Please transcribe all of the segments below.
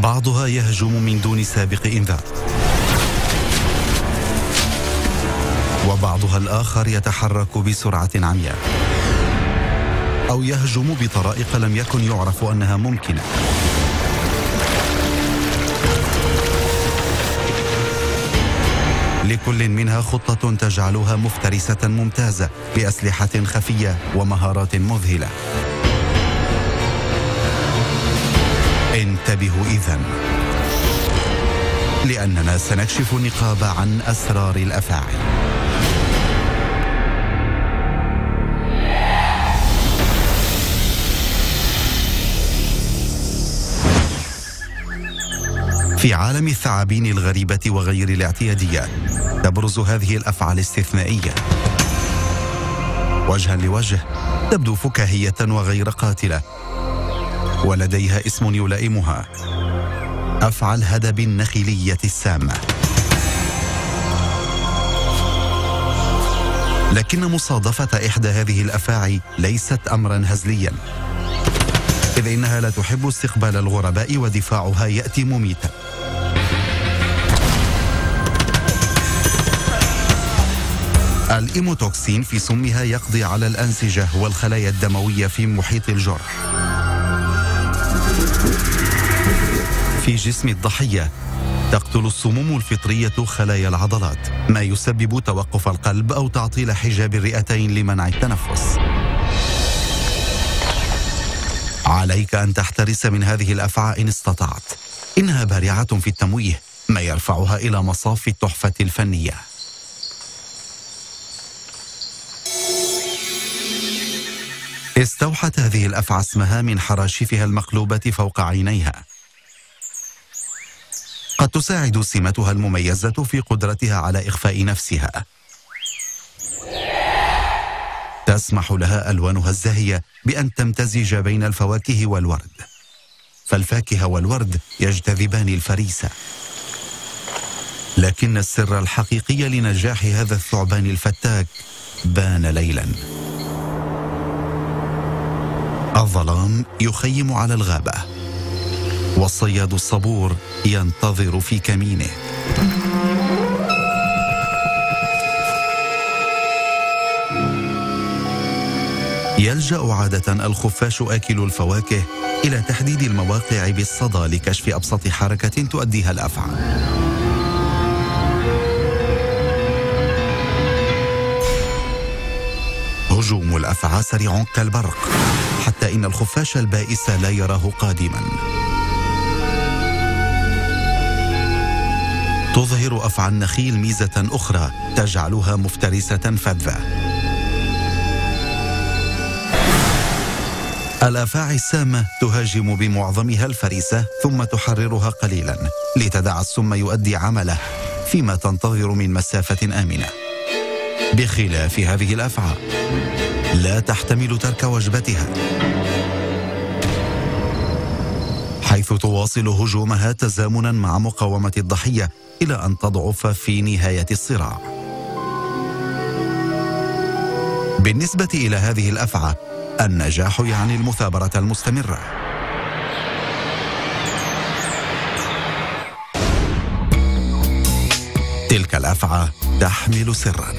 بعضها يهجم من دون سابق إنذار، وبعضها الآخر يتحرك بسرعة عمياء أو يهجم بطرائق لم يكن يعرف أنها ممكنة. لكل منها خطة تجعلها مفترسة ممتازة بأسلحة خفية ومهارات مذهلة. انتبهوا إذن، لأننا سنكشف النقاب عن أسرار الأفاعي. في عالم الثعابين الغريبة وغير الاعتيادية تبرز هذه الأفعى الاستثنائية. وجها لوجه تبدو فكاهية وغير قاتلة، ولديها اسم يلائمها: أفعى الهدب النخيلية السامة. لكن مصادفة إحدى هذه الأفاعي ليست أمرا هزليا، إذ إنها لا تحب استقبال الغرباء ودفاعها يأتي مميتا. الإيموتوكسين في سمها يقضي على الأنسجة والخلايا الدموية في محيط الجرح. في جسم الضحية تقتل السموم الفطرية خلايا العضلات، ما يسبب توقف القلب أو تعطيل حجاب الرئتين لمنع التنفس. عليك أن تحترس من هذه الأفعى إن استطعت، إنها بارعة في التمويه، ما يرفعها إلى مصاف التحفة الفنية. استوحت هذه الأفعى اسمها من حراشفها المقلوبة فوق عينيها. قد تساعد سمتها المميزة في قدرتها على إخفاء نفسها. تسمح لها ألوانها الزاهية بأن تمتزج بين الفواكه والورد، فالفاكهة والورد يجتذبان الفريسة. لكن السر الحقيقي لنجاح هذا الثعبان الفتاك بان ليلا. الظلام يخيم على الغابة، والصياد الصبور ينتظر في كمينه. يلجأ عادة الخفاش آكل الفواكه إلى تحديد المواقع بالصدى لكشف أبسط حركة تؤديها الأفعى. هجوم الأفعى سريع كالبرق، حتى إن الخفاش البائس لا يراه قادما. تظهر أفعى النخيل ميزة أخرى تجعلها مفترسة فذة. الأفاعي السامة تهاجم بمعظمها الفريسة ثم تحررها قليلا لتدع السم يؤدي عمله، فيما تنتظر من مسافة آمنة. بخلاف هذه الأفعى لا تحتمل ترك وجبتها، حيث تواصل هجومها تزامنا مع مقاومة الضحية إلى أن تضعف في نهاية الصراع. بالنسبة إلى هذه الأفعى النجاح يعني المثابرة المستمرة. تلك الأفعى تحمل سرا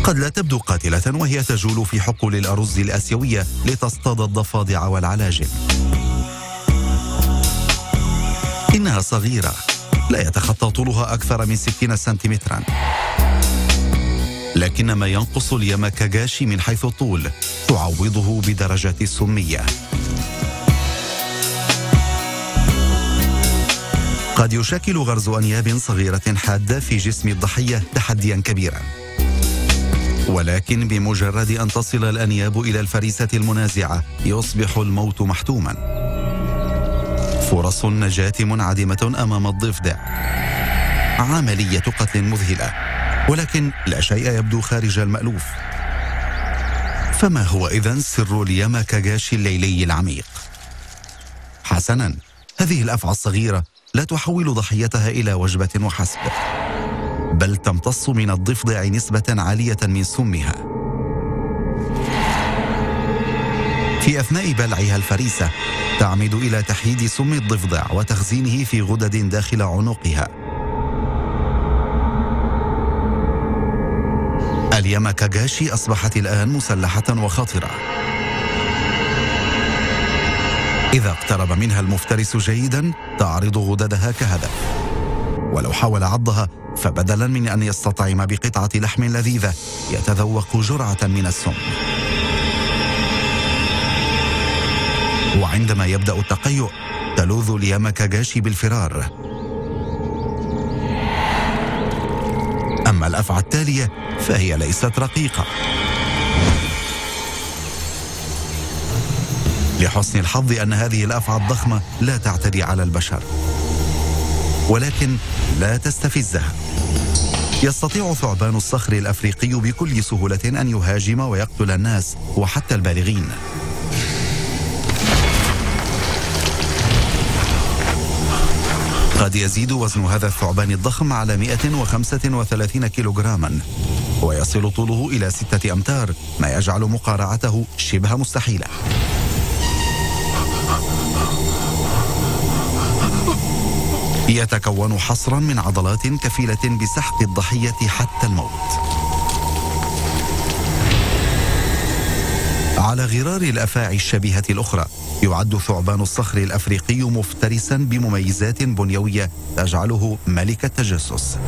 قد لا تبدو قاتلة، وهي تجول في حقول الأرز الآسيوية لتصطاد الضفادع والعلاجل. إنها صغيرة، لا يتخطى طولها أكثر من 60 سنتيمترا، لكن ما ينقص الياماكاغاشي من حيث الطول تعوضه بدرجات السمية. قد يشكل غرز أنياب صغيرة حادة في جسم الضحية تحديا كبيرا، ولكن بمجرد أن تصل الأنياب إلى الفريسة المنازعة يصبح الموت محتوما. فرص النجاة منعدمة أمام الضفدع. عملية قتل مذهلة، ولكن لا شيء يبدو خارج المألوف. فما هو إذن سر الياماكاغاشي الليلي العميق؟ حسنا، هذه الأفعى الصغيرة لا تحول ضحيتها إلى وجبة وحسب، بل تمتص من الضفدع نسبة عالية من سمها. في أثناء بلعها الفريسة تعمد إلى تحييد سم الضفدع وتخزينه في غدد داخل عنقها. الياماكاغاشي أصبحت الآن مسلحة وخطرة. إذا اقترب منها المفترس جيدا تعرض غددها كهدف، ولو حاول عضها فبدلا من أن يستطعم بقطعة لحم لذيذة يتذوق جرعة من السم. وعندما يبدأ التقيؤ تلوذ الياماكاغاشي بالفرار. أما الأفعى التالية فهي ليست رقيقة. لحسن الحظ أن هذه الأفعى الضخمة لا تعتدي على البشر، ولكن لا تستفزها. يستطيع ثعبان الصخر الأفريقي بكل سهولة أن يهاجم ويقتل الناس وحتى البالغين. قد يزيد وزن هذا الثعبان الضخم على 135 كيلوغراما، ويصل طوله إلى 6 أمتار، ما يجعل مقارعته شبه مستحيلة. يتكون حصرا من عضلات كفيلة بسحق الضحية حتى الموت. على غرار الأفاعي الشبيهة الأخرى يعد ثعبان الصخر الأفريقي مفترسا بمميزات بنيوية تجعله ملك التجسس.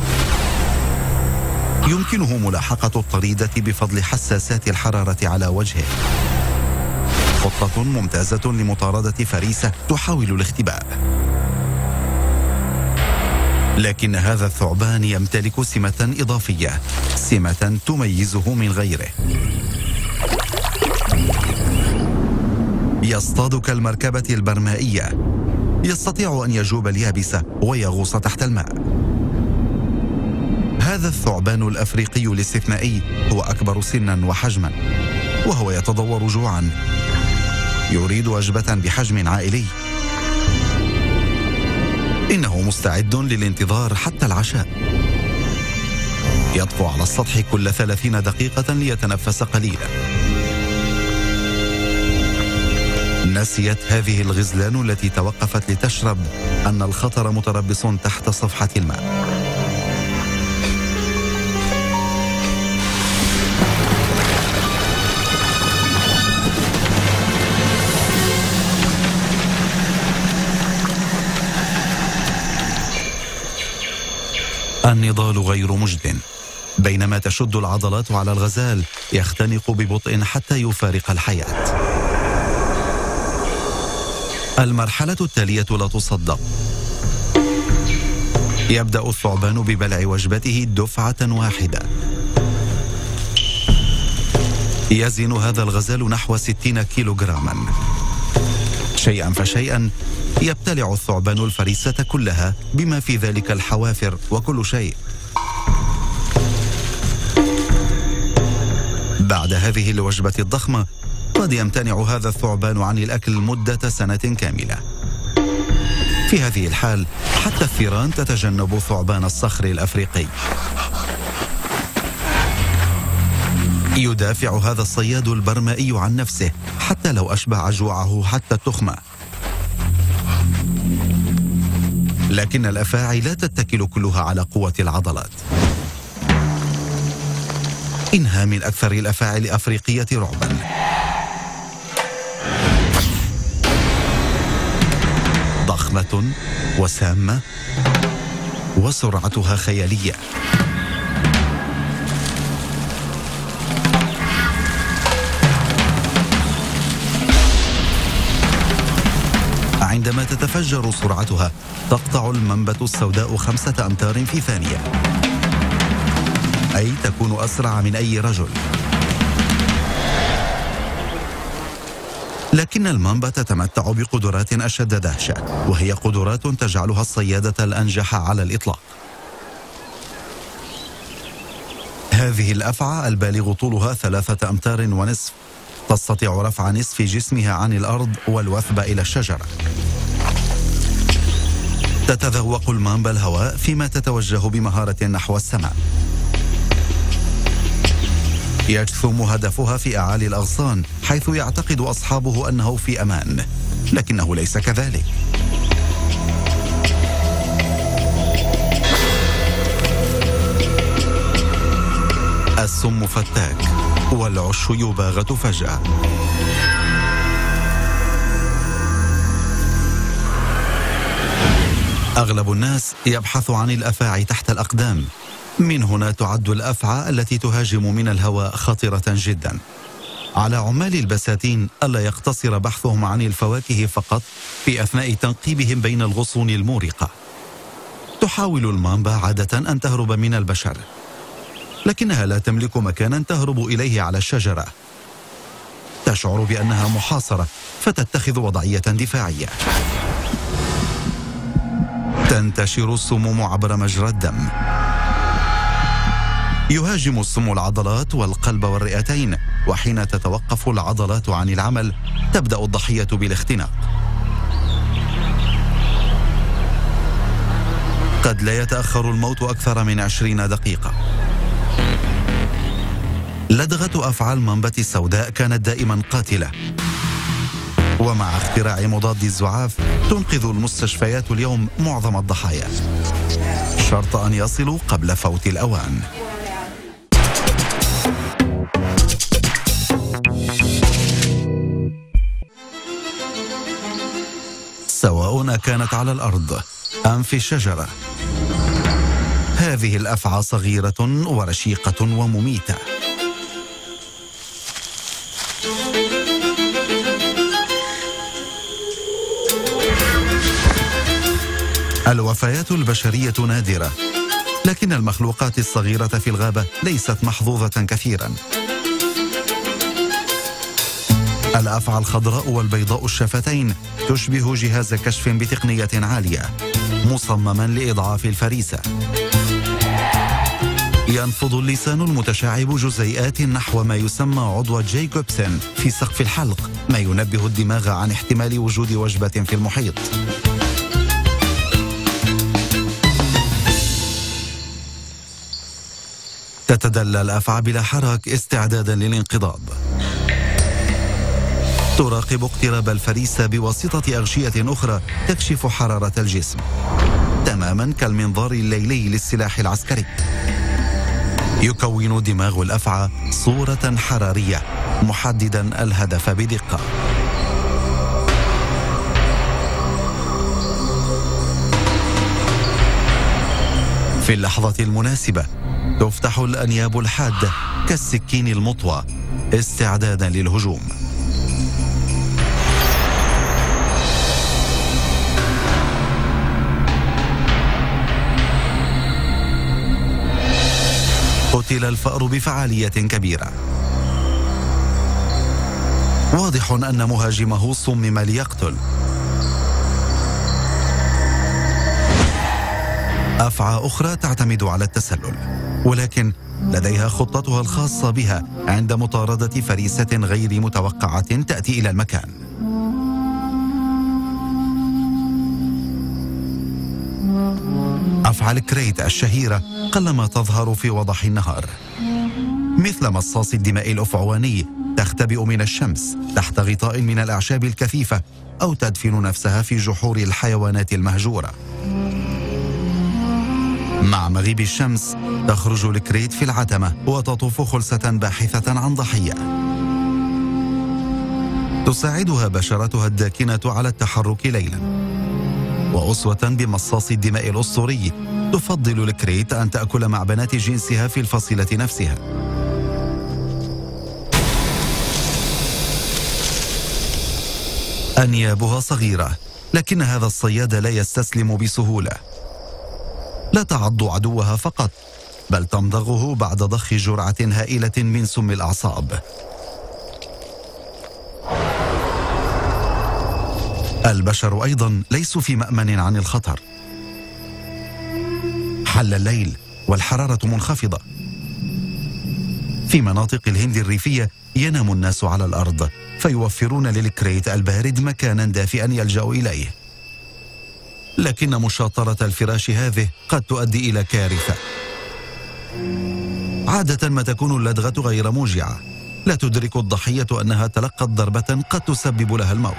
يمكنه ملاحقة الطريدة بفضل حساسات الحرارة على وجهه، خطة ممتازة لمطاردة فريسة تحاول الاختباء. لكن هذا الثعبان يمتلك سمة إضافية، سمة تميزه من غيره. يصطاد كالمركبة البرمائية، يستطيع أن يجوب اليابسة ويغوص تحت الماء. هذا الثعبان الأفريقي الاستثنائي هو أكبر سنا وحجما، وهو يتضور جوعا، يريد وجبة بحجم عائلي. إنه مستعد للانتظار حتى العشاء. يطفو على السطح كل 30 دقيقة ليتنفس قليلا. نسيت هذه الغزلان التي توقفت لتشرب أن الخطر متربص تحت صفحة الماء. النضال غير مجد. بينما تشد العضلات على الغزال يختنق ببطء حتى يفارق الحياة. المرحلة التالية لا تصدق. يبدأ الثعبان ببلع وجبته دفعة واحدة. يزن هذا الغزال نحو 60 كيلوغراما. شيئا فشيئا يبتلع الثعبان الفريسة كلها بما في ذلك الحوافر وكل شيء. بعد هذه الوجبة الضخمة قد يمتنع هذا الثعبان عن الأكل مدة سنة كاملة. في هذه الحال حتى الثيران تتجنب ثعبان الصخر الأفريقي. يدافع هذا الصياد البرمائي عن نفسه حتى لو أشبع جوعه حتى التخمة. لكن الأفاعي لا تتكل كلها على قوة العضلات. إنها من أكثر الأفاعي الأفريقية رعبا. ضخمة وسامة وسرعتها خيالية. عندما تتفجر سرعتها تقطع المنبت السوداء 5 أمتار في ثانية، أي تكون أسرع من أي رجل. لكن المامبا تتمتع بقدرات أشد دهشة، وهي قدرات تجعلها الصيادة الأنجح على الإطلاق. هذه الأفعى البالغ طولها 3 أمتار ونصف تستطيع رفع نصف جسمها عن الأرض والوثب إلى الشجرة. تتذوق المامبا الهواء فيما تتوجه بمهارة نحو السماء. يجثم هدفها في أعالي الأغصان، حيث يعتقد أصحابه أنه في أمان، لكنه ليس كذلك. السم فتاك والعش يباغت فجأة. أغلب الناس يبحث عن الأفاعي تحت الأقدام. من هنا تعد الأفعى التي تهاجم من الهواء خطرة جدا. على عمال البساتين ألا يقتصر بحثهم عن الفواكه فقط في أثناء تنقيبهم بين الغصون المورقة. تحاول المامبا عادة أن تهرب من البشر، لكنها لا تملك مكانا تهرب إليه على الشجرة. تشعر بأنها محاصرة فتتخذ وضعية دفاعية. تنتشر السموم عبر مجرى الدم. يهاجم السم العضلات والقلب والرئتين، وحين تتوقف العضلات عن العمل تبدأ الضحية بالاختناق. قد لا يتأخر الموت أكثر من 20 دقيقة. لدغة أفعى المامبا السوداء كانت دائما قاتلة، ومع اختراع مضاد الزعاف تنقذ المستشفيات اليوم معظم الضحايا، شرط أن يصلوا قبل فوت الأوان. سواء كانت على الأرض أم في الشجرة، هذه الأفعى صغيرة ورشيقة ومميتة. الوفيات البشرية نادرة، لكن المخلوقات الصغيرة في الغابة ليست محظوظة كثيرا. الأفعى الخضراء والبيضاء الشفتين تشبه جهاز كشف بتقنية عالية مصمما لإضعاف الفريسة. ينفض اللسان المتشعب جزيئات نحو ما يسمى عضو جايكوبسن في سقف الحلق، ما ينبه الدماغ عن احتمال وجود وجبة في المحيط. تتدلى الأفعى بلا حراك استعدادا للانقضاض. تراقب اقتراب الفريسة بواسطة أغشية أخرى تكشف حرارة الجسم، تماما كالمنظار الليلي للسلاح العسكري. يكون دماغ الأفعى صورة حرارية محددا الهدف بدقة. في اللحظة المناسبة تفتح الأنياب الحادة كالسكين المطوى استعدادا للهجوم. قتل الفأر بفعالية كبيرة. واضح أن مهاجمه صمم ليقتل. أفعى أخرى تعتمد على التسلل، ولكن لديها خطتها الخاصة بها عند مطاردة فريسة غير متوقعة تأتي إلى المكان. أفعى الكريت الشهيرة قلما تظهر في وضح النهار. مثل مصاص الدماء الأفعواني تختبئ من الشمس تحت غطاء من الأعشاب الكثيفة، أو تدفن نفسها في جحور الحيوانات المهجورة. مع مغيب الشمس تخرج الكريت في العتمة وتطوف خلسة باحثة عن ضحية. تساعدها بشرتها الداكنة على التحرك ليلا، وأسوة بمصاص الدماء الأسطوري تفضل الكريت أن تأكل مع بنات جنسها في الفصيلة نفسها. أنيابها صغيرة، لكن هذا الصياد لا يستسلم بسهولة. لا تعض عدوها فقط، بل تمضغه بعد ضخ جرعة هائلة من سم الأعصاب. البشر أيضا ليسوا في مأمن عن الخطر. حل الليل والحرارة منخفضة. في مناطق الهند الريفية ينام الناس على الأرض، فيوفرون للكريت البارد مكانا دافئا يلجأ إليه. لكن مشاطرة الفراش هذه قد تؤدي إلى كارثة. عادة ما تكون اللدغة غير موجعة، لا تدرك الضحية أنها تلقت ضربة قد تسبب لها الموت.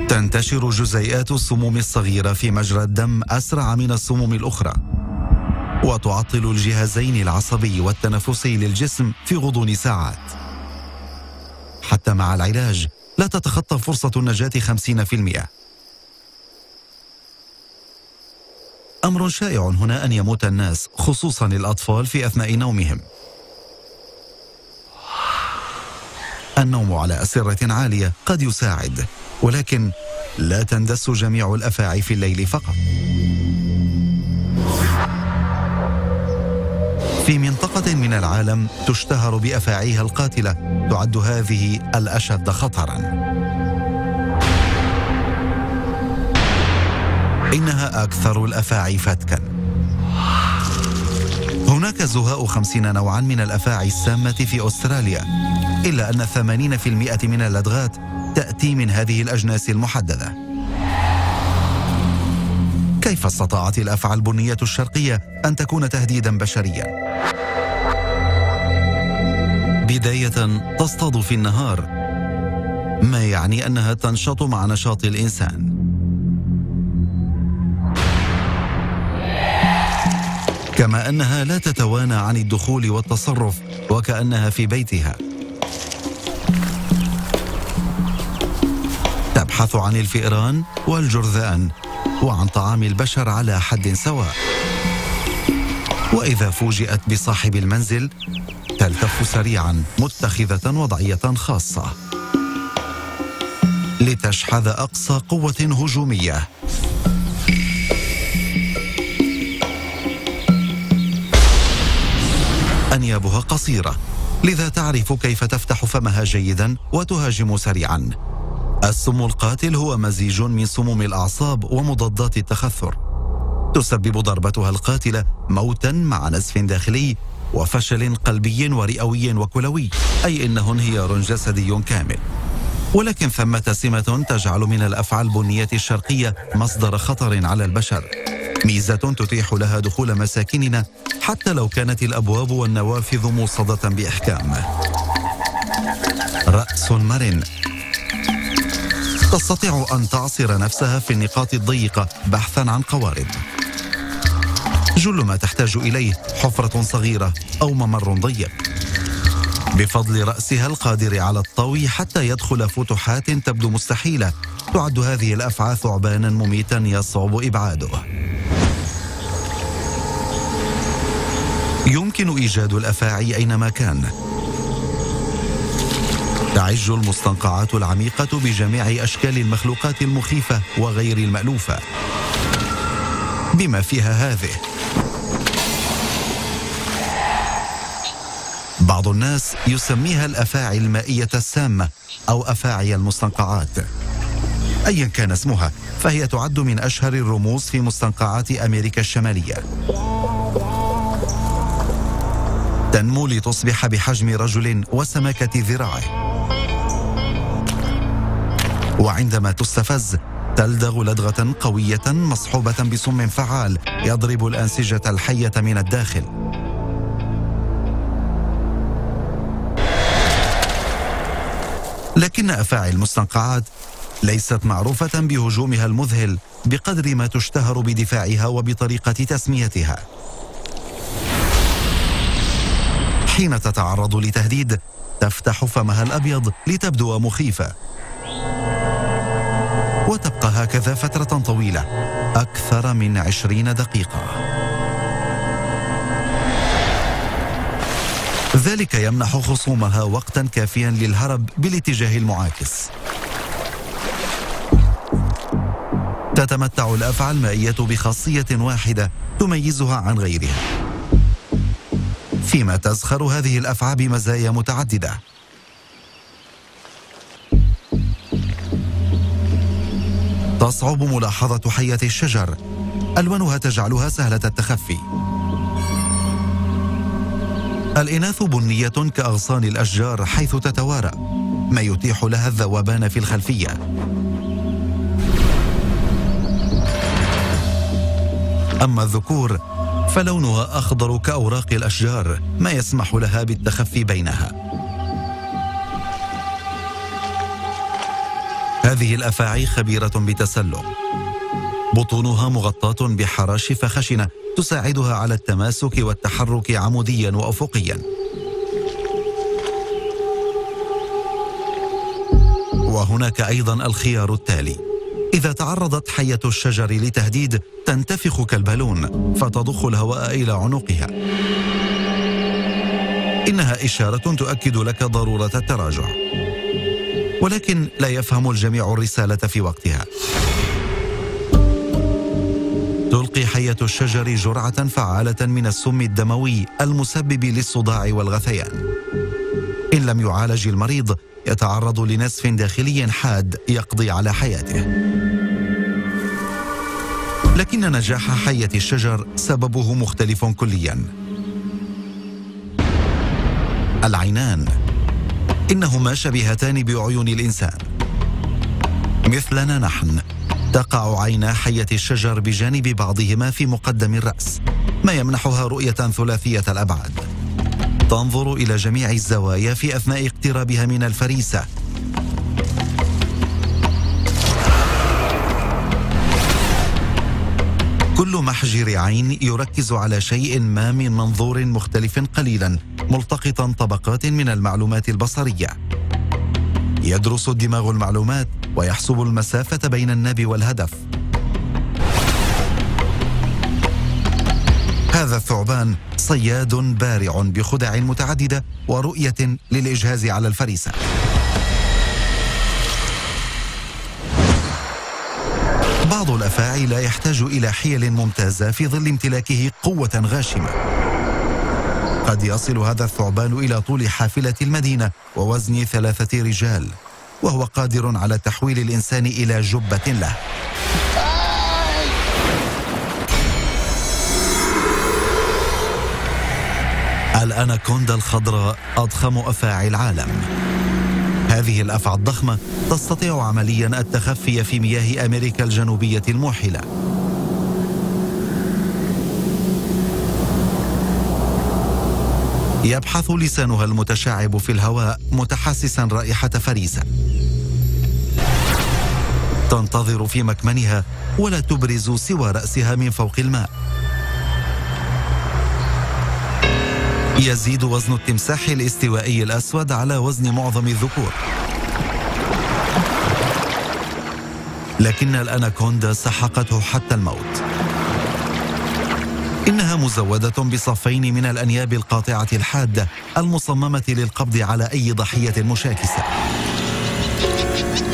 تنتشر جزيئات السموم الصغيرة في مجرى الدم أسرع من السموم الأخرى، وتعطل الجهازين العصبي والتنفسي للجسم في غضون ساعات. حتى مع العلاج لا تتخطى فرصة النجاة 50%. أمر شائع هنا أن يموت الناس، خصوصا الأطفال، في أثناء نومهم. النوم على أسرة عالية قد يساعد، ولكن لا تندس جميع الأفاعي في الليل فقط. في منطقة من العالم تشتهر بأفاعيها القاتلة، تعد هذه الأشد خطراً. إنها أكثر الأفاعي فتكاً. هناك زهاء 50 نوعاً من الأفاعي السامة في أستراليا، إلا أن 80% من اللدغات تأتي من هذه الأجناس المحددة. كيف استطاعت الأفعى البنية الشرقية أن تكون تهديداً بشرياً؟ بداية تصطاد في النهار، ما يعني أنها تنشط مع نشاط الإنسان. كما أنها لا تتوانى عن الدخول والتصرف وكأنها في بيتها. تبحث عن الفئران والجرذان وعن طعام البشر على حد سواء. وإذا فوجئت بصاحب المنزل تلتف سريعا متخذة وضعية خاصة لتشحذ أقصى قوة هجومية. أنيابها قصيرة، لذا تعرف كيف تفتح فمها جيدا وتهاجم سريعا. السم القاتل هو مزيج من سموم الأعصاب ومضادات التخثر. تسبب ضربتها القاتلة موتا مع نزف داخلي وفشل قلبي ورئوي وكلوي، أي إنه انهيار جسدي كامل. ولكن ثمة سمة تجعل من الأفعى البنية الشرقية مصدر خطر على البشر، ميزة تتيح لها دخول مساكننا حتى لو كانت الأبواب والنوافذ موصدة بإحكام. رأس مرن، تستطيع أن تعصر نفسها في النقاط الضيقة بحثاً عن قوارب. جل ما تحتاج إليه حفرة صغيرة أو ممر ضيق. بفضل رأسها القادر على الطوي حتى يدخل فتحات تبدو مستحيلة، تعد هذه الأفعى ثعبانا مميتا يصعب إبعاده. يمكن إيجاد الأفاعي أينما كان. تعج المستنقعات العميقة بجميع أشكال المخلوقات المخيفة وغير المألوفة، بما فيها هذه. بعض الناس يسميها الأفاعي المائية السامة أو أفاعي المستنقعات. أيا كان اسمها، فهي تعد من أشهر الرموز في مستنقعات أمريكا الشمالية. تنمو لتصبح بحجم رجل وسمكة ذراعه، وعندما تستفز تلدغ لدغة قوية مصحوبة بسم فعال يضرب الأنسجة الحية من الداخل. لكن أفاعي المستنقعات ليست معروفة بهجومها المذهل بقدر ما تشتهر بدفاعها وبطريقة تسميتها. حين تتعرض لتهديد تفتح فمها الأبيض لتبدو مخيفة، وتبقى هكذا فترة طويلة أكثر من 20 دقيقة. ذلك يمنح خصومها وقتا كافيا للهرب بالاتجاه المعاكس. تتمتع الأفعى المائية بخاصية واحدة تميزها عن غيرها، فيما تزخر هذه الأفعى بمزايا متعددة. تصعب ملاحظة حية الشجر، ألوانها تجعلها سهلة التخفي. الإناث بنية كأغصان الأشجار حيث تتوارى، ما يتيح لها الذوبان في الخلفية. أما الذكور فلونها أخضر كأوراق الأشجار، ما يسمح لها بالتخفي بينها. هذه الأفاعي خبيرة بتسلق، بطونها مغطاة بحراشف خشنة تساعدها على التماسك والتحرك عموديا وأفقيا. وهناك أيضا الخيار التالي: إذا تعرضت حية الشجر لتهديد تنتفخ كالبالون فتضخ الهواء إلى عنقها. إنها إشارة تؤكد لك ضرورة التراجع، ولكن لا يفهم الجميع الرسالة في وقتها. تلقي حية الشجر جرعة فعالة من السم الدموي المسبب للصداع والغثيان. إن لم يعالج المريض يتعرض لنزف داخلي حاد يقضي على حياته. لكن نجاح حية الشجر سببه مختلف كليا. العينان إنهما شبيهتان بعيون الإنسان. مثلنا نحن تقع عينا حية الشجر بجانب بعضهما في مقدم الرأس، ما يمنحها رؤية ثلاثية الأبعاد. تنظر إلى جميع الزوايا في أثناء اقترابها من الفريسة. كل محجر عين يركز على شيء ما من منظور مختلف قليلا، ملتقطا طبقات من المعلومات البصرية. يدرس الدماغ المعلومات ويحسب المسافة بين الناب والهدف. هذا الثعبان صياد بارع بخدع متعددة ورؤية للإجهاز على الفريسة. بعض الأفاعي لا يحتاج إلى حيل ممتازة في ظل امتلاكه قوة غاشمة. قد يصل هذا الثعبان إلى طول حافلة المدينة ووزن 3 رجال، وهو قادر على تحويل الإنسان إلى جبة له. الأناكوندا الخضراء أضخم أفاعي العالم. هذه الأفعى الضخمة تستطيع عمليا التخفي في مياه أمريكا الجنوبية الموحلة. يبحث لسانها المتشعب في الهواء متحسسا رائحة فريسة. تنتظر في مكمنها ولا تبرز سوى رأسها من فوق الماء. يزيد وزن التمساح الاستوائي الأسود على وزن معظم الذكور، لكن الأناكوندا سحقته حتى الموت. إنها مزودة بصفين من الأنياب القاطعة الحادة المصممة للقبض على أي ضحية مشاكسة.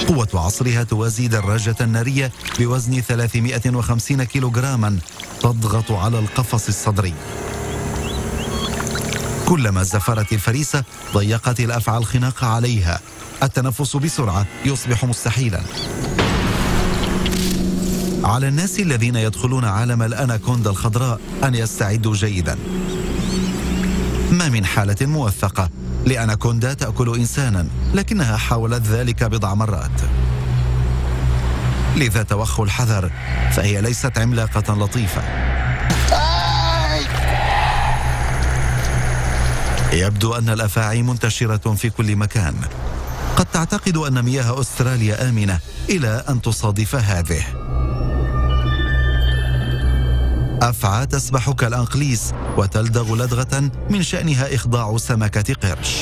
قوة عصرها توازي دراجة نارية بوزن 350 كيلوغراما تضغط على القفص الصدري. كلما زفرت الفريسة ضيقت الأفعى الخناق عليها. التنفس بسرعة يصبح مستحيلا. على الناس الذين يدخلون عالم الأناكوندا الخضراء أن يستعدوا جيدا. ما من حالة موثقة لأناكوندا تأكل إنسانا، لكنها حاولت ذلك بضع مرات. لذا توخوا الحذر، فهي ليست عملاقة لطيفة. يبدو أن الأفاعي منتشرة في كل مكان. قد تعتقد أن مياه أستراليا آمنة إلى أن تصادف هذه. أفعى تسبح كالأنقليس وتلدغ لدغة من شأنها إخضاع سمكة قرش.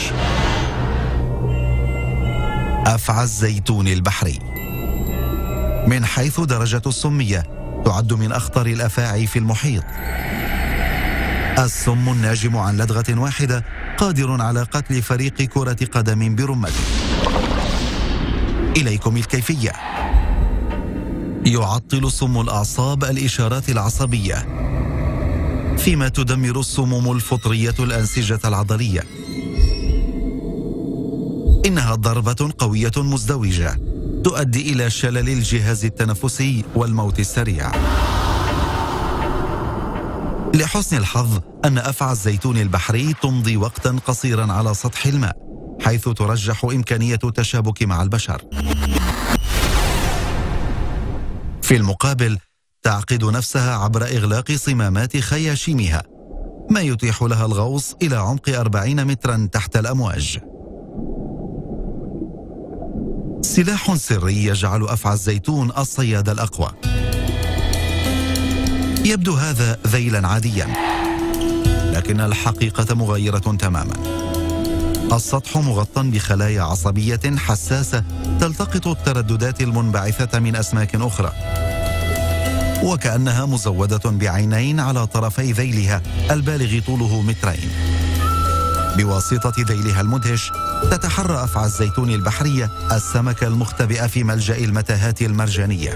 أفعى الزيتون البحري من حيث درجة السمية تعد من أخطر الأفاعي في المحيط. السم الناجم عن لدغة واحدة قادر على قتل فريق كرة قدم برمته. إليكم الكيفية. يعطل سم الأعصاب الإشارات العصبية، فيما تدمر السموم الفطرية الأنسجة العضلية. إنها ضربة قوية مزدوجة تؤدي إلى شلل الجهاز التنفسي والموت السريع. لحسن الحظ أن أفعى الزيتون البحري تمضي وقتا قصيرا على سطح الماء، حيث ترجح إمكانية التشابك مع البشر. في المقابل تعقد نفسها عبر إغلاق صمامات خياشيمها، ما يتيح لها الغوص إلى عمق 40 مترا تحت الأمواج. سلاح سري يجعل أفعى الزيتون الصياد الأقوى. يبدو هذا ذيلا عاديا، لكن الحقيقة مغايرة تماما. السطح مغطى بخلايا عصبية حساسة تلتقط الترددات المنبعثة من أسماك أخرى، وكأنها مزودة بعينين على طرفي ذيلها البالغ طوله 2 متر. بواسطة ذيلها المدهش تتحرى أفعى الزيتون البحرية السمك المختبئ في ملجأ المتاهات المرجانية.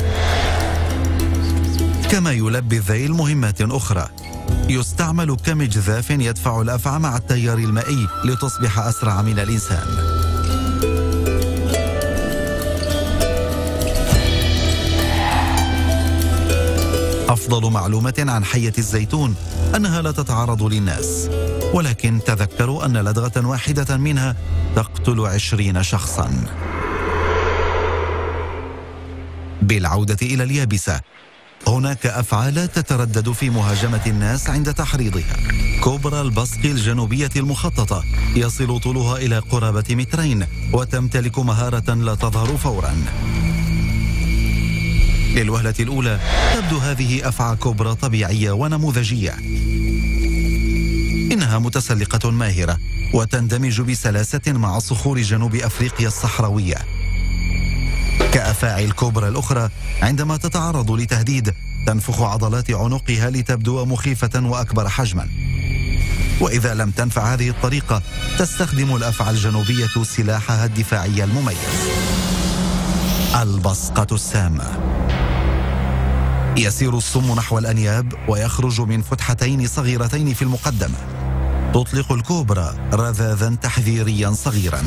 كما يلبي الذيل مهمات أخرى، يستعمل كمجذاف يدفع الأفعى مع التيار المائي لتصبح أسرع من الإنسان. أفضل معلومة عن حية الزيتون أنها لا تتعرض للناس، ولكن تذكروا أن لدغة واحدة منها تقتل 20 شخصا. بالعودة إلى اليابسة، هناك أفعى لا تتردد في مهاجمة الناس عند تحريضها. كوبرا البصق الجنوبية المخططة يصل طولها إلى قرابة 2 متر، وتمتلك مهارة لا تظهر فورا. للوهلة الأولى تبدو هذه أفعى كوبرا طبيعية ونموذجية. إنها متسلقة ماهرة وتندمج بسلاسة مع صخور جنوب أفريقيا الصحراوية. كأفاعي الكوبرا الأخرى عندما تتعرض لتهديد تنفخ عضلات عنقها لتبدو مخيفة وأكبر حجما. وإذا لم تنفع هذه الطريقة تستخدم الأفعى الجنوبية سلاحها الدفاعي المميز، البصقة السامة. يسير السم نحو الأنياب ويخرج من فتحتين صغيرتين في المقدمة. تطلق الكوبرا رذاذا تحذيريا صغيرا،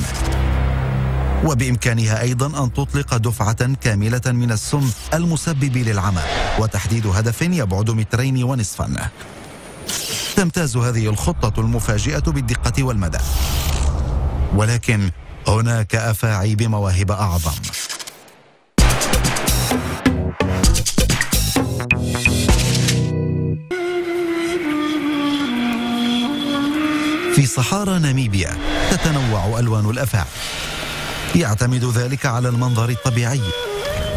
وبإمكانها أيضا أن تطلق دفعة كاملة من السم المسبب للعمى وتحديد هدف يبعد 2.5 متر. تمتاز هذه الخطة المفاجئة بالدقة والمدى، ولكن هناك أفاعي بمواهب أعظم. في صحارى ناميبيا تتنوع ألوان الأفاعي، يعتمد ذلك على المنظر الطبيعي،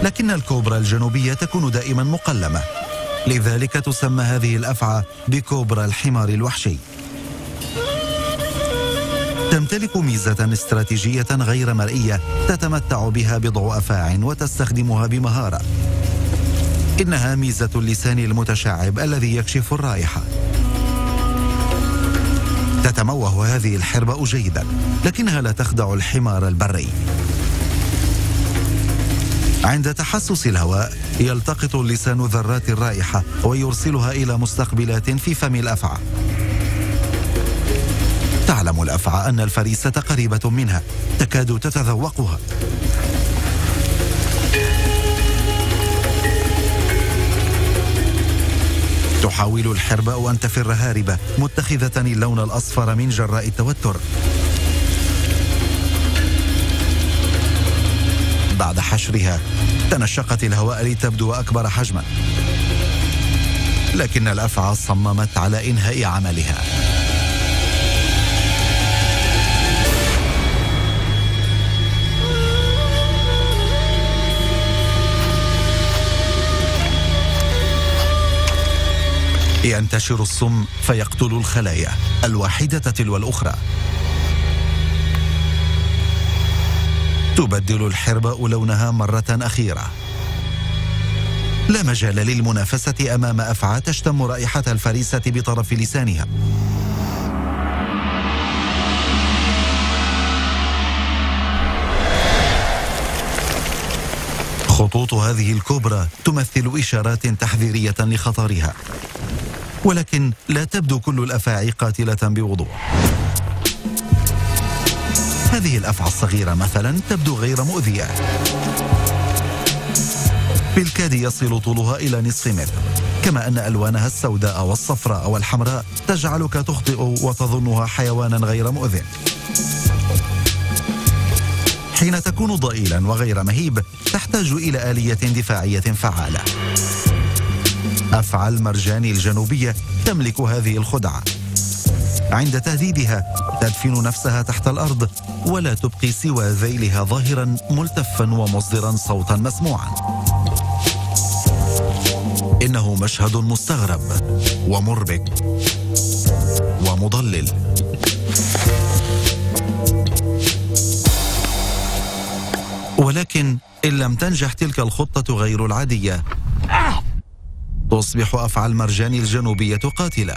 لكن الكوبرا الجنوبية تكون دائما مقلمة، لذلك تسمى هذه الأفعى بكوبرا الحمار الوحشي. تمتلك ميزة استراتيجية غير مرئية تتمتع بها بضع أفاع وتستخدمها بمهارة. إنها ميزة اللسان المتشعب الذي يكشف الرائحة. تتموه هذه الحربة جيدا، لكنها لا تخدع الحمار البري. عند تحسس الهواء يلتقط اللسان ذرات الرائحة ويرسلها إلى مستقبلات في فم الأفعى. تعلم الأفعى أن الفريسة قريبة منها، تكاد تتذوقها. تحاول الحرباء أن تفر هاربة متخذة اللون الأصفر من جراء التوتر. بعد حشرها تنشقت الهواء لتبدو أكبر حجما، لكن الأفعى صممت على إنهاء عملها. ينتشر السم فيقتل الخلايا الواحدة تلو الأخرى. تبدل الحرباء لونها مرة أخيرة. لا مجال للمنافسة أمام أفعى تشتم رائحة الفريسة بطرف لسانها. خطوط هذه الكوبرا تمثل إشارات تحذيرية لخطرها، ولكن لا تبدو كل الأفاعي قاتلة بوضوح. هذه الأفعى الصغيرة مثلا تبدو غير مؤذية، بالكاد يصل طولها إلى 0.5 متر، كما أن ألوانها السوداء والصفراء والحمراء تجعلك تخطئ وتظنها حيوانا غير مؤذٍ. حين تكون ضئيلا وغير مهيب تحتاج إلى آلية دفاعية فعالة. أفعى المرجان الجنوبية تملك هذه الخدعة. عند تهديدها تدفن نفسها تحت الأرض ولا تبقي سوى ذيلها ظاهرا ملتفا ومصدرا صوتا مسموعا. إنه مشهد مستغرب ومربك ومضلل. ولكن إن لم تنجح تلك الخطة غير العادية، تصبح أفعى المرجان الجنوبية قاتلة.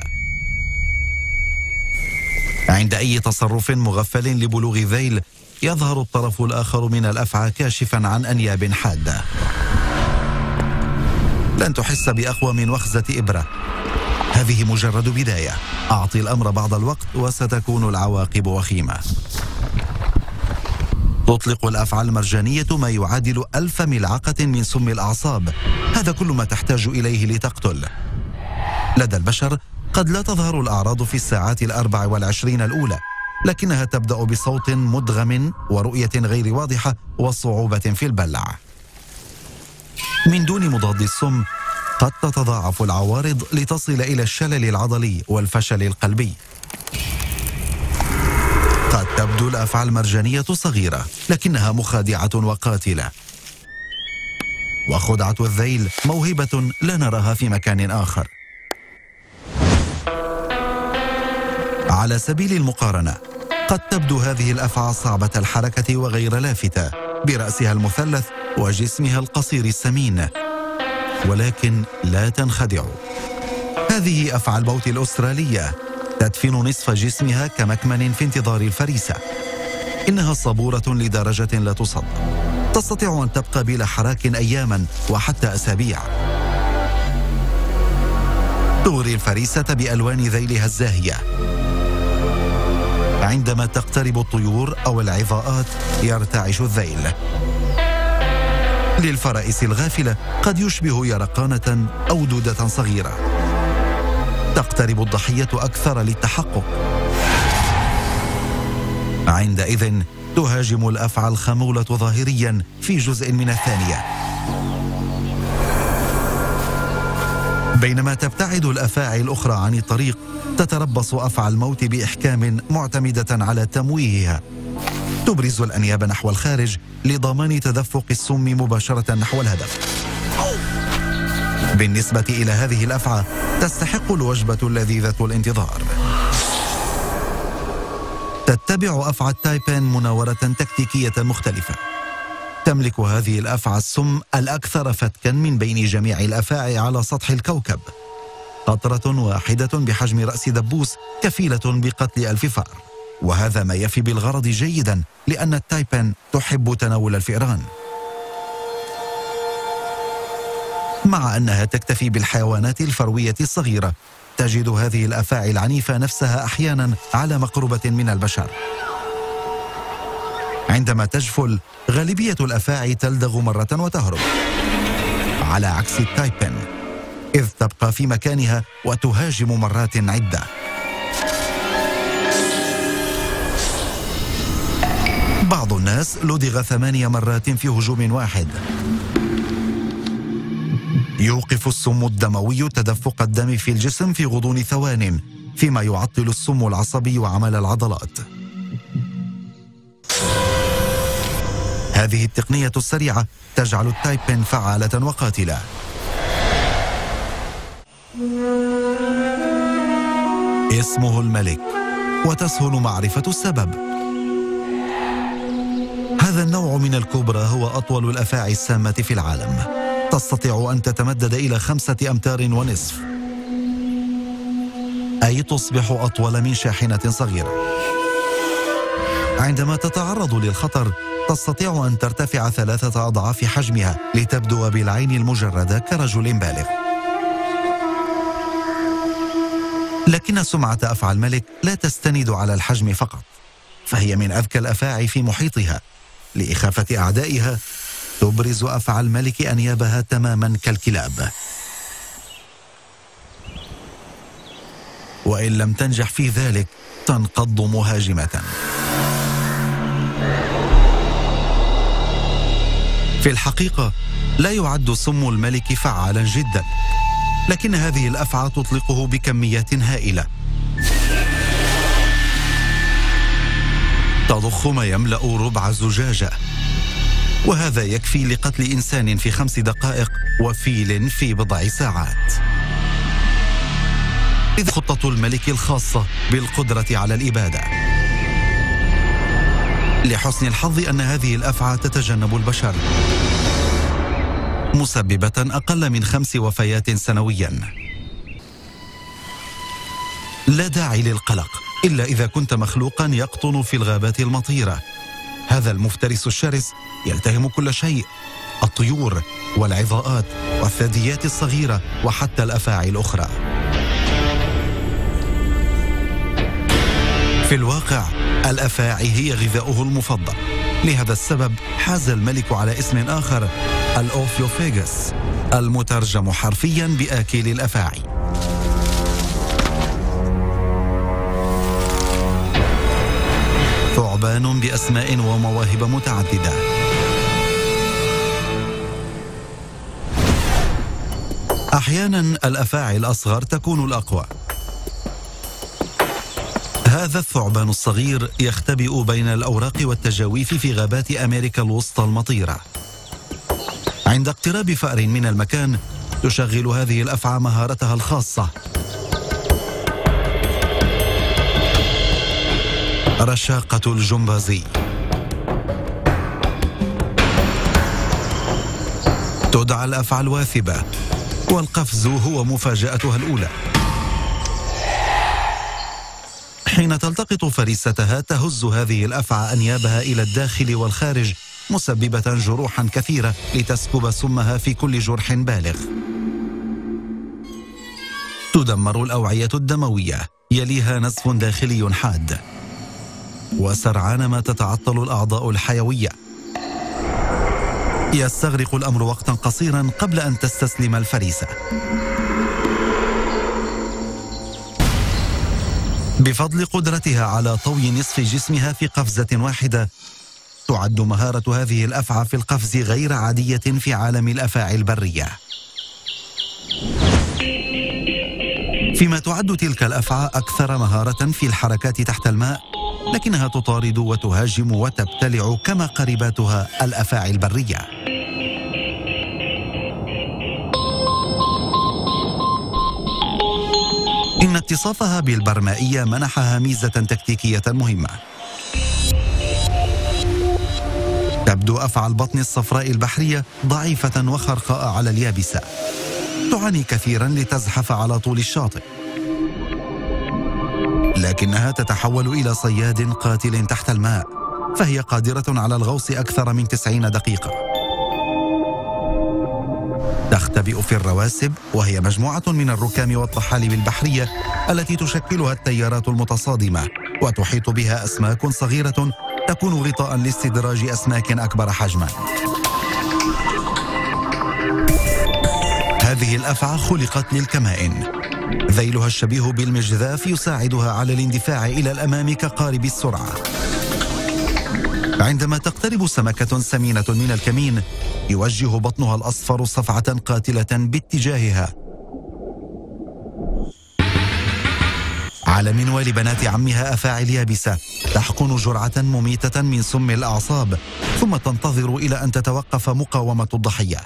عند أي تصرف مغفل لبلوغ ذيل يظهر الطرف الآخر من الأفعى كاشفا عن أنياب حادة. لن تحس بأقوى من وخزة إبرة. هذه مجرد بداية. أعطي الأمر بعض الوقت وستكون العواقب وخيمة. تطلق الأفعى المرجانية ما يعادل 1000 ملعقة من سم الأعصاب. هذا كل ما تحتاج إليه لتقتل. لدى البشر قد لا تظهر الأعراض في الساعات 24 الأولى، لكنها تبدأ بصوت مدغم ورؤية غير واضحة وصعوبة في البلع. من دون مضاد السم قد تتضاعف العوارض لتصل إلى الشلل العضلي والفشل القلبي. قد تبدو الأفعى المرجانية صغيرة، لكنها مخادعة وقاتلة. وخدعة الذيل موهبة لا نراها في مكان آخر. على سبيل المقارنة، قد تبدو هذه الأفعى صعبة الحركة وغير لافتة، برأسها المثلث وجسمها القصير السمين. ولكن لا تنخدعوا، هذه أفعى الموت الأسترالية تدفن نصف جسمها كمكمن في انتظار الفريسة. إنها صبورة لدرجة لا تصدق. تستطيع أن تبقى بلا حراك أياما وحتى أسابيع. تغري الفريسة بألوان ذيلها الزاهية. عندما تقترب الطيور أو العظاءات يرتعش الذيل. للفرائس الغافلة قد يشبه يرقانة أو دودة صغيرة. تقترب الضحية أكثر للتحقق. عندئذ تهاجم الأفعى الخمولة ظاهريا في جزء من الثانية. بينما تبتعد الأفاعي الأخرى عن الطريق، تتربص أفعى الموت بإحكام معتمدة على تمويهها. تبرز الأنياب نحو الخارج لضمان تدفق السم مباشرة نحو الهدف. بالنسبة إلى هذه الأفعى تستحق الوجبة اللذيذة الانتظار. تتبع أفعى التايبين مناورة تكتيكية مختلفة. تملك هذه الأفعى السم الأكثر فتكا من بين جميع الأفاعي على سطح الكوكب. قطرة واحدة بحجم رأس دبوس كفيلة بقتل 1000 فأر. وهذا ما يفي بالغرض جيدا، لأن التايبين تحب تناول الفئران. مع أنها تكتفي بالحيوانات الفروية الصغيرة، تجد هذه الأفاعي العنيفة نفسها أحيانا على مقربة من البشر. عندما تجفل، غالبية الأفاعي تلدغ مرة وتهرب، على عكس التايبين، إذ تبقى في مكانها وتهاجم مرات عدة. بعض الناس لدغ 8 مرات في هجوم واحد. يوقف السم الدموي تدفق الدم في الجسم في غضون ثوان، فيما يعطل السم العصبي وعمل العضلات. هذه التقنية السريعة تجعل التايبين فعالة وقاتلة. اسمه الملك، وتسهل معرفة السبب. هذا النوع من الكوبرا هو أطول الأفاعي السامة في العالم. تستطيع أن تتمدد إلى 5 أمتار ونصف، أي تصبح أطول من شاحنة صغيرة. عندما تتعرض للخطر تستطيع أن ترتفع 3 أضعاف حجمها لتبدو بالعين المجردة كرجل بالغ. لكن سمعة أفعى الملك لا تستند على الحجم فقط، فهي من أذكى الأفاعي في محيطها. لإخافة أعدائها تبرز أفعى الملك أنيابها تماما كالكلاب. وإن لم تنجح في ذلك تنقض مهاجمة. في الحقيقة لا يعد سم الملك فعالا جدا، لكن هذه الأفعى تطلقه بكميات هائلة، تضخ ما يملأ ربع زجاجة، وهذا يكفي لقتل إنسان في 5 دقائق وفيل في بضع ساعات. إذ خطة الملك الخاصة بالقدرة على الإبادة. لحسن الحظ أن هذه الأفعى تتجنب البشر، مسببة أقل من 5 وفيات سنويا. لا داعي للقلق إلا إذا كنت مخلوقا يقطن في الغابات المطيرة. هذا المفترس الشرس يلتهم كل شيء، الطيور والعظاءات والثدييات الصغيرة وحتى الأفاعي الأخرى. في الواقع الأفاعي هي غذاؤه المفضل، لهذا السبب حاز الملك على اسم آخر، الأوفيوفاجس، المترجم حرفيا بآكل الأفاعي. ثعبان بأسماء ومواهب متعددة. أحيانا الأفاعي الأصغر تكون الأقوى. هذا الثعبان الصغير يختبئ بين الأوراق والتجاويف في غابات أمريكا الوسطى المطيرة. عند اقتراب فأر من المكان تشغل هذه الأفعى مهارتها الخاصة، رشاقة الجمبازي. تدعى الأفعى الواثبة، والقفز هو مفاجأتها الأولى. حين تلتقط فريستها تهز هذه الأفعى أنيابها إلى الداخل والخارج، مسببة جروحا كثيرة لتسكب سمها في كل جرح بالغ. تدمر الأوعية الدموية، يليها نزف داخلي حاد، وسرعان ما تتعطل الأعضاء الحيوية. يستغرق الأمر وقتا قصيرا قبل أن تستسلم الفريسة. بفضل قدرتها على طوي نصف جسمها في قفزة واحدة، تعد مهارة هذه الأفعى في القفز غير عادية في عالم الأفاعي البرية. فيما تعد تلك الأفعى أكثر مهارة في الحركات تحت الماء، لكنها تطارد وتهاجم وتبتلع كما قريباتها الأفاعي البرية. إن اتصافها بالبرمائية منحها ميزة تكتيكية مهمة. تبدو أفعى البطن الصفراء البحرية ضعيفة وخرقاء على اليابسة، تعاني كثيرا لتزحف على طول الشاطئ، لكنها تتحول إلى صياد قاتل تحت الماء، فهي قادرة على الغوص أكثر من 90 دقيقة. تختبئ في الرواسب، وهي مجموعة من الركام والطحالب البحرية التي تشكلها التيارات المتصادمة، وتحيط بها أسماك صغيرة تكون غطاء لاستدراج أسماك أكبر حجما. هذه الأفعى خلقت للكمائن، ذيلها الشبيه بالمجذاف يساعدها على الاندفاع إلى الأمام كقارب السرعة. عندما تقترب سمكة سمينة من الكمين، يوجه بطنها الأصفر صفعة قاتلة باتجاهها. على منوال بنات عمها أفاعي اليابسة تحقن جرعة مميتة من سم الأعصاب، ثم تنتظر إلى أن تتوقف مقاومة الضحية.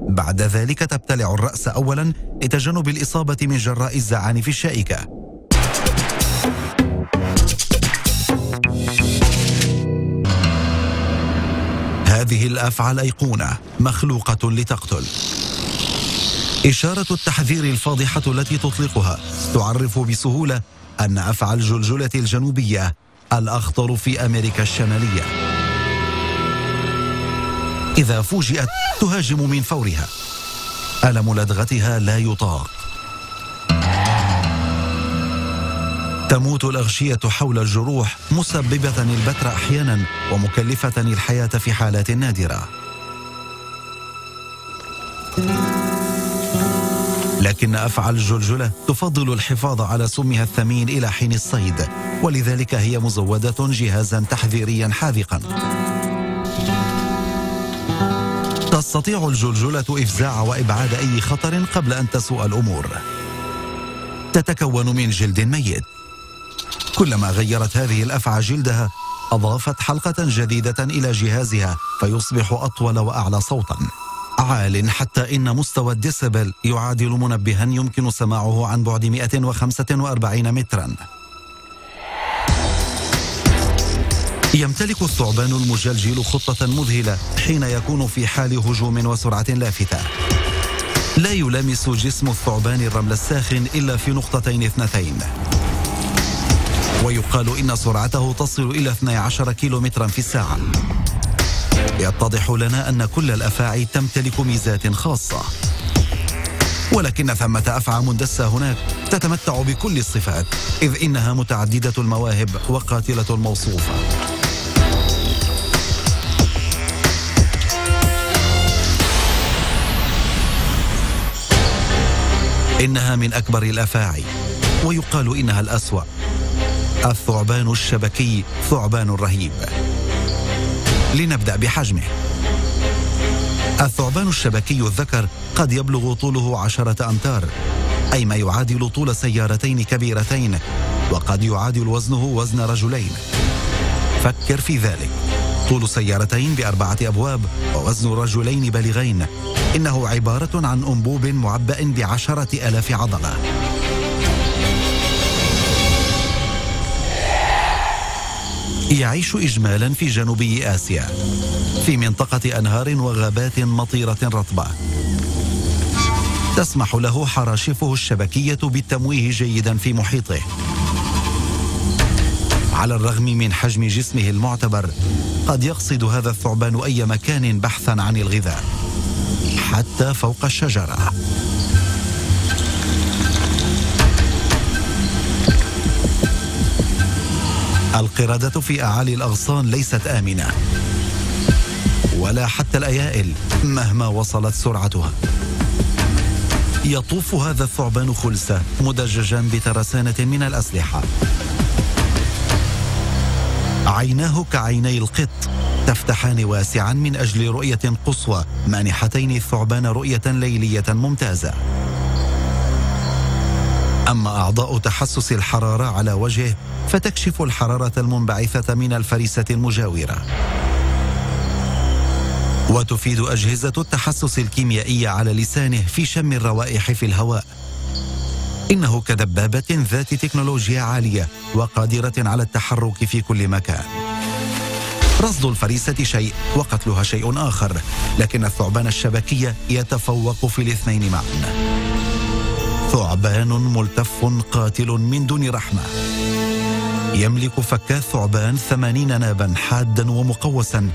بعد ذلك تبتلع الرأس أولا لتجنب الإصابة من جراء الزعانف الشائكة. هذه الأفعى الأيقونة مخلوقة لتقتل. إشارة التحذير الفاضحة التي تطلقها تعرف بسهولة أن أفعى الجلجلة الجنوبية الأخطر في أمريكا الشمالية. إذا فوجئت تهاجم من فورها، ألم لدغتها لا يطاق. تموت الأغشية حول الجروح، مسببة البتر أحيانا ومكلفة الحياة في حالات نادرة. لكن أفعى الجلجلة تفضل الحفاظ على سمها الثمين إلى حين الصيد، ولذلك هي مزودة جهازا تحذيريا حاذقا. تستطيع الجلجلة إفزاع وإبعاد أي خطر قبل أن تسوء الأمور. تتكون من جلد ميت. كلما غيرت هذه الأفعى جلدها أضافت حلقة جديدة إلى جهازها فيصبح أطول وأعلى صوتا، عال حتى إن مستوى الديسبل يعادل منبها يمكن سماعه عن بعد 145 مترا. يمتلك الثعبان المجلجل خطة مذهلة حين يكون في حال هجوم وسرعة لافتة. لا يلامس جسم الثعبان الرمل الساخن إلا في نقطتين اثنتين، ويقال إن سرعته تصل إلى 12 كيلومترا في الساعة. يتضح لنا أن كل الأفاعي تمتلك ميزات خاصة، ولكن ثمة أفعى مندسة هناك تتمتع بكل الصفات، إذ إنها متعددة المواهب وقاتلة الموصوفة. إنها من أكبر الأفاعي، ويقال إنها الأسوأ. الثعبان الشبكي ثعبان رهيب. لنبدأ بحجمه. الثعبان الشبكي الذكر قد يبلغ طوله 10 أمتار، أي ما يعادل طول سيارتين كبيرتين، وقد يعادل وزنه وزن رجلين. فكر في ذلك، طول سيارتين ب4 أبواب ووزن رجلين بالغين. إنه عبارة عن أنبوب معبأ ب10,000 عضلة. يعيش إجمالا في جنوبي آسيا، في منطقة أنهار وغابات مطيرة رطبة. تسمح له حراشفه الشبكية بالتمويه جيدا في محيطه. على الرغم من حجم جسمه المعتبر، قد يقصد هذا الثعبان أي مكان بحثا عن الغذاء، حتى فوق الشجرة. القردة في أعالي الأغصان ليست آمنة، ولا حتى الأيائل مهما وصلت سرعتها. يطوف هذا الثعبان خلسة مدججا بترسانة من الأسلحة. عيناه كعيني القط تفتحان واسعا من أجل رؤية قصوى، مانحتين الثعبان رؤية ليلية ممتازة. أما أعضاء تحسس الحرارة على وجهه فتكشف الحرارة المنبعثة من الفريسة المجاورة، وتفيد أجهزة التحسس الكيميائية على لسانه في شم الروائح في الهواء. إنه كدبابة ذات تكنولوجيا عالية وقادرة على التحرك في كل مكان. رصد الفريسة شيء وقتلها شيء آخر، لكن الثعبان الشبكي يتفوق في الاثنين معا. ثعبان ملتف قاتل من دون رحمة. يملك فكا الثعبان 80 نابا حادا ومقوسا